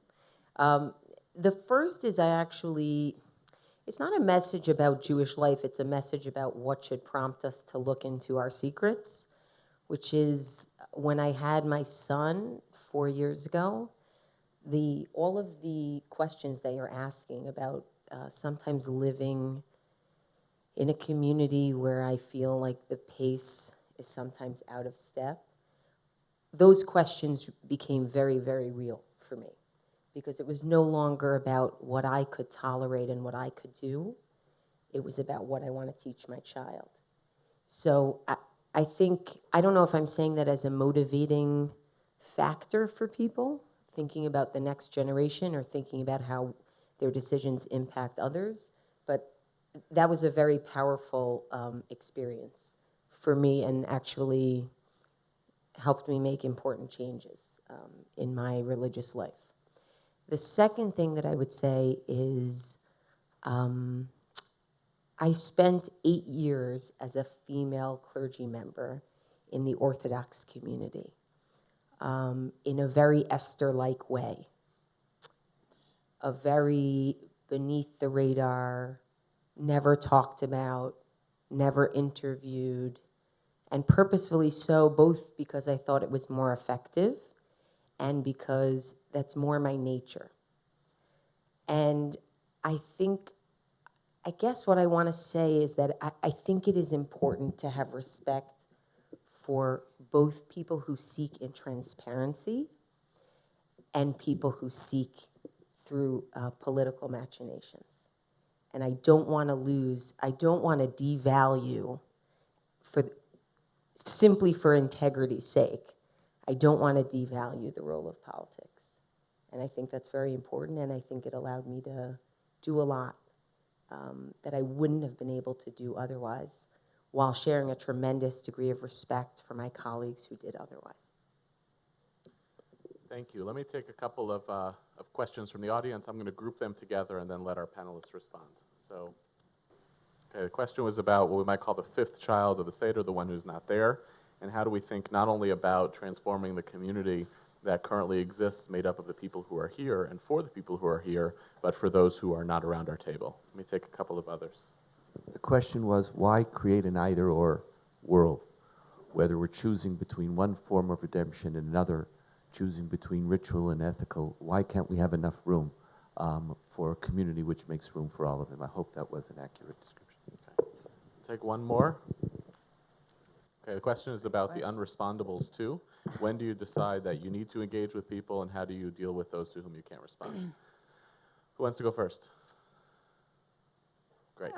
[SPEAKER 4] The first is it's not a message about Jewish life. It's a message about what should prompt us to look into our secrets, which is when I had my son 4 years ago. All of the questions that you're asking about sometimes living in a community where I feel like the pace is sometimes out of step, those questions became very, very real for me because it was no longer about what I could tolerate and what I could do. It was about what I want to teach my child. So I think, I don't know if I'm saying that as a motivating factor for people, thinking about the next generation or thinking about how their decisions impact others, but that was a very powerful experience for me and actually helped me make important changes in my religious life. The second thing that I would say is I spent 8 years as a female clergy member in the Orthodox community in a very Esther-like way, a very beneath the radar, never talked about, never interviewed, and purposefully so, both because I thought it was more effective and because that's more my nature. And I guess what I want to say is that I think it is important to have respect for both people who seek in transparency and people who seek through political machinations. And I don't want to devalue simply for integrity's sake. I don't want to devalue the role of politics. And I think that's very important, and I think it allowed me to do a lot that I wouldn't have been able to do otherwise, while sharing a tremendous degree of respect for my colleagues who did otherwise.
[SPEAKER 1] Thank you. Let me take a couple of questions from the audience. I'm going to group them together and then let our panelists respond. So, okay, the question was about what we might call the fifth child of the Seder, the one who's not there, and how do we think not only about transforming the community that currently exists, made up of the people who are here and for the people who are here, but for those who are not around our table. Let me take a couple of others.
[SPEAKER 5] The question was, why create an either-or world? Whether we're choosing between one form of redemption and another, choosing between ritual and ethical, why can't we have enough room for a community which makes room for all of them? I hope that was an accurate description.
[SPEAKER 1] Okay. Take one more. Okay, the question is about the unrespondables too. When do you decide that you need to engage with people, and how do you deal with those to whom you can't respond? Who wants to go first? Great.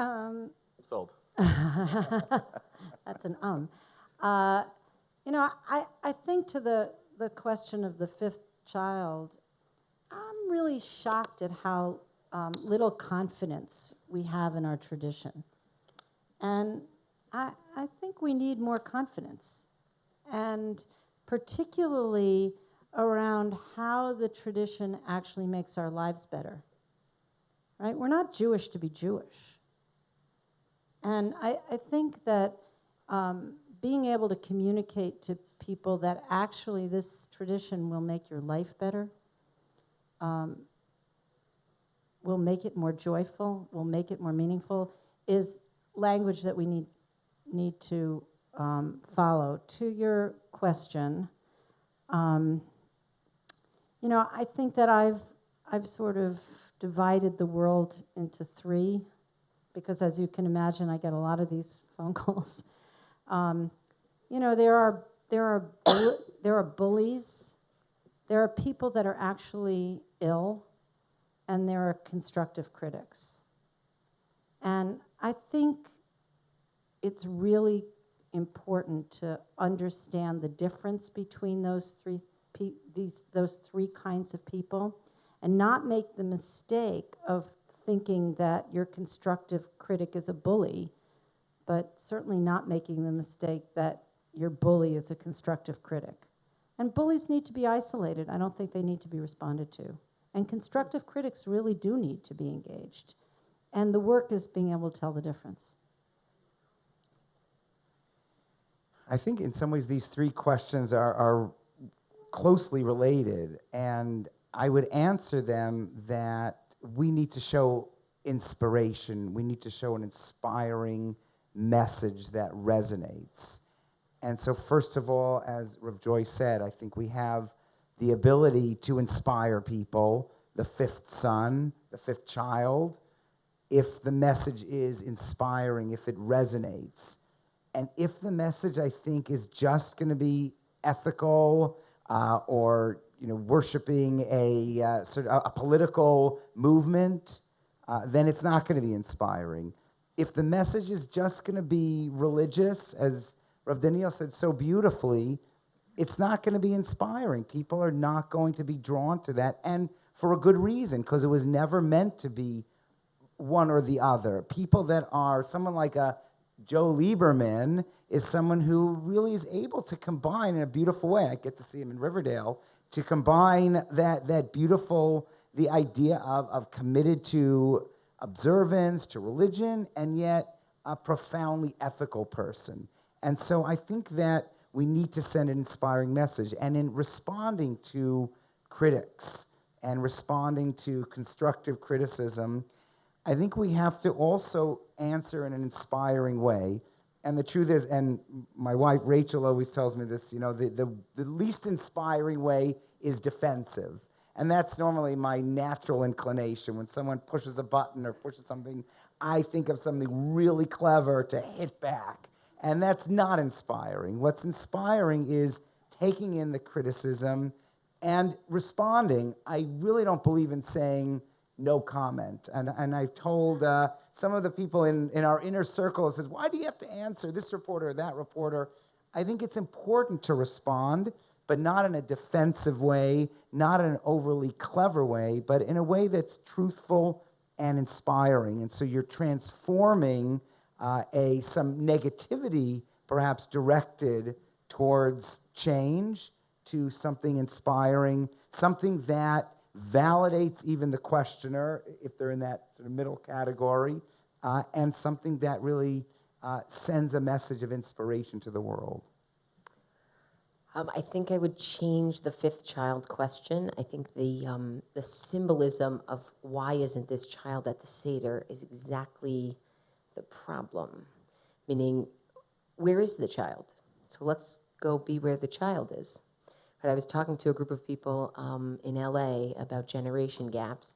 [SPEAKER 1] Sold.
[SPEAKER 2] That's an I think to the question of the fifth child, I'm really shocked at how little confidence we have in our tradition. And I think we need more confidence, and particularly around how the tradition actually makes our lives better. Right? We're not Jewish to be Jewish. And I think that being able to communicate to people that actually this tradition will make your life better, will make it more joyful, will make it more meaningful, is language that we need to follow. To your question, I think that I've sort of divided the world into three, because as you can imagine, I get a lot of these phone calls. There are bullies, there are people that are actually ill, and there are constructive critics. And I think it's really important to understand the difference between those three kinds of people, and not make the mistake of thinking that your constructive critic is a bully, but certainly not making the mistake that your bully is a constructive critic. And bullies need to be isolated. I don't think they need to be responded to. And constructive critics really do need to be engaged. And the work is being able to tell the difference.
[SPEAKER 3] I think in some ways these three questions are closely related, and I would answer them that we need to show inspiration. We need to show an inspiring message that resonates. And so first of all, as Rav Joy said, I think we have the ability to inspire people, the fifth son, the fifth child, if the message is inspiring, if it resonates. And if the message, I think, is just going to be ethical or worshiping a sort of a political movement, then it's not going to be inspiring. If the message is just going to be religious, as Rav Daniel said so beautifully, it's not going to be inspiring. People are not going to be drawn to that, and for a good reason, because it was never meant to be one or the other. People that are, someone like a Joe Lieberman is someone who really is able to combine in a beautiful way. I get to see him in Riverdale, to combine that beautiful, the idea of committed to observance, to religion, and yet a profoundly ethical person. And so I think that we need to send an inspiring message. And in responding to critics and responding to constructive criticism, I think we have to also answer in an inspiring way. And the truth is, and my wife Rachel always tells me this, the least inspiring way is defensive. And that's normally my natural inclination. When someone pushes a button or pushes something, I think of something really clever to hit back. And that's not inspiring. What's inspiring is taking in the criticism and responding. I really don't believe in saying no comment. And I've told some of the people in our inner circle, says, why do you have to answer this reporter or that reporter? I think it's important to respond, but not in a defensive way, not in an overly clever way, but in a way that's truthful and inspiring. And so you're transforming some negativity, perhaps directed towards change, to something inspiring, something that validates even the questioner, if they're in that sort of middle category, and something that really sends a message of inspiration to the world.
[SPEAKER 4] I think I would change the fifth child question. I think the symbolism of why isn't this child at the Seder is exactly the problem. Meaning, where is the child? So let's go be where the child is. But I was talking to a group of people in LA about generation gaps,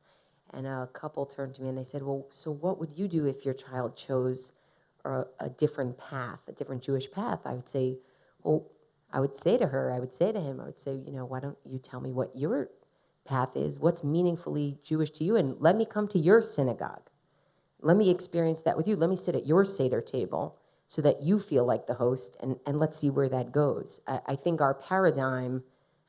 [SPEAKER 4] and a couple turned to me and they said, well, so what would you do if your child chose or a different path, a different Jewish path, I would say, well, I would say to her, I would say to him, I would say, why don't you tell me what your path is? What's meaningfully Jewish to you? And let me come to your synagogue. Let me experience that with you. Let me sit at your Seder table so that you feel like the host, and let's see where that goes. I think our paradigm,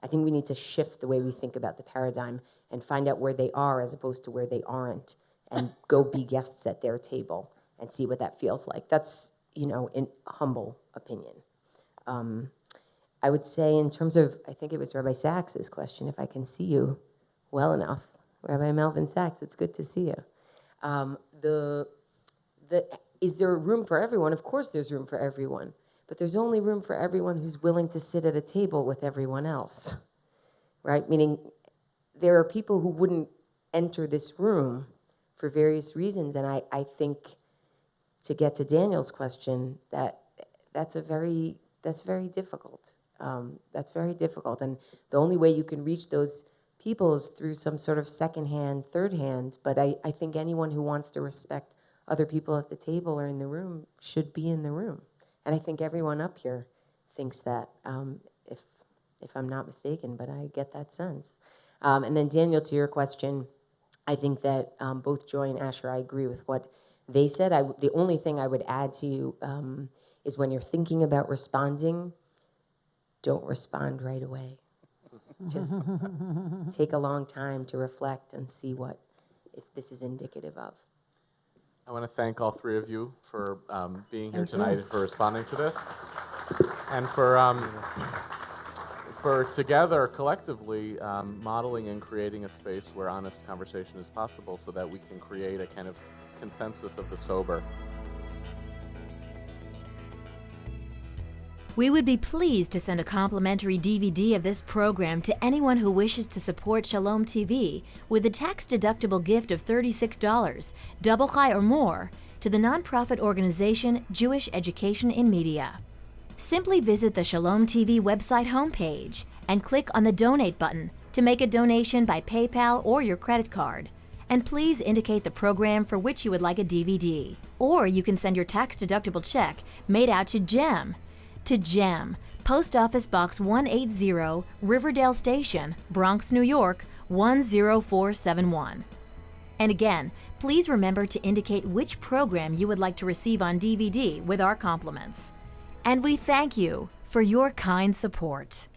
[SPEAKER 4] I think we need to shift the way we think about the paradigm and find out where they are as opposed to where they aren't, and go be guests at their table and see what that feels like. That's, in humble opinion. I would say in terms of, I think it was Rabbi Sachs's question, if I can see you well enough. Rabbi Melvin Sachs, it's good to see you. Is there room for everyone? Of course there's room for everyone, but there's only room for everyone who's willing to sit at a table with everyone else, right? Meaning there are people who wouldn't enter this room for various reasons, and I think, to get to Daniel's question, that's very difficult. That's very difficult, and the only way you can reach those people is through some sort of second hand, third hand, but I think anyone who wants to respect other people at the table or in the room should be in the room. And I think everyone up here thinks that, if I'm not mistaken, but I get that sense. And then Daniel, to your question, I think that both Joy and Asher, I agree with what they said. The only thing I would add to you is when you're thinking about responding, don't respond right away. Just take a long time to reflect and see what this is indicative of.
[SPEAKER 1] I want to thank all three of you for being here tonight and for responding to this, and for together, collectively, modeling and creating a space where honest conversation is possible so that we can create a kind of consensus of the sober.
[SPEAKER 6] We would be pleased to send a complimentary DVD of this program to anyone who wishes to support Shalom TV with a tax-deductible gift of $36, double chai or more, to the nonprofit organization Jewish Education in Media. Simply visit the Shalom TV website homepage and click on the Donate button to make a donation by PayPal or your credit card. And please indicate the program for which you would like a DVD. Or you can send your tax-deductible check made out to GEM, Post Office Box 180, Riverdale Station, Bronx, New York, 10471. And again, please remember to indicate which program you would like to receive on DVD with our compliments. And we thank you for your kind support.